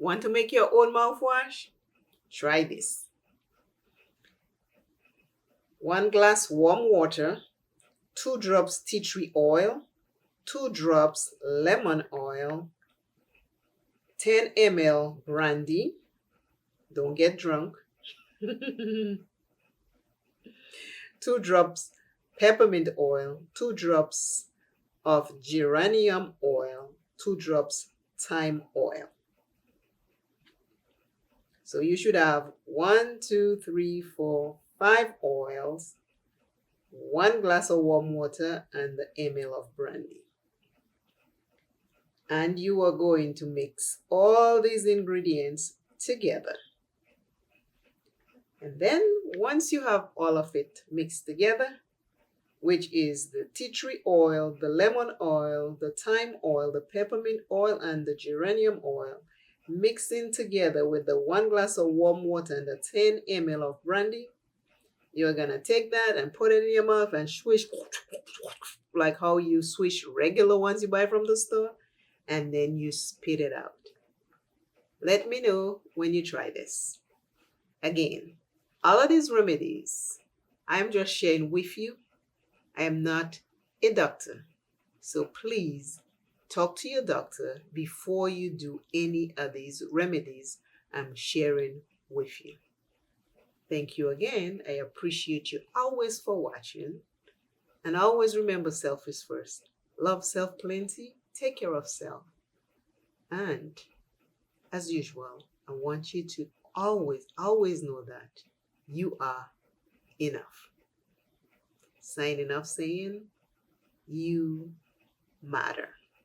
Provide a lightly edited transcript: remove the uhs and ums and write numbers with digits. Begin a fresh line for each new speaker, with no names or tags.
Want to make your own mouthwash? Try this. 1 glass warm water, 2 drops tea tree oil, 2 drops lemon oil, 10 ml brandy. Don't get drunk. 2 drops peppermint oil, 2 drops of geranium oil, 2 drops thyme oil. So you should have 1, 2, 3, 4, 5 oils, 1 glass of warm water, and the ml of brandy. And you are going to mix all these ingredients together. And then once you have all of it mixed together, which is the tea tree oil, the lemon oil, the thyme oil, the peppermint oil, and the geranium oil, mixing together with the 1 glass of warm water and the 10 ml of brandy, you're going to take that and put it in your mouth and swish like how you swish regular ones you buy from the store, and then you spit it out. Let me know when you try this. Again, all of these remedies I'm just sharing with you. I am not a doctor, so please talk to your doctor before you do any of these remedies I'm sharing with you. Thank you again. I appreciate you always for watching. And always remember, self is first. Love self plenty. Take care of self. And as usual, I want you to always know that you are enough. Signing off saying, you matter.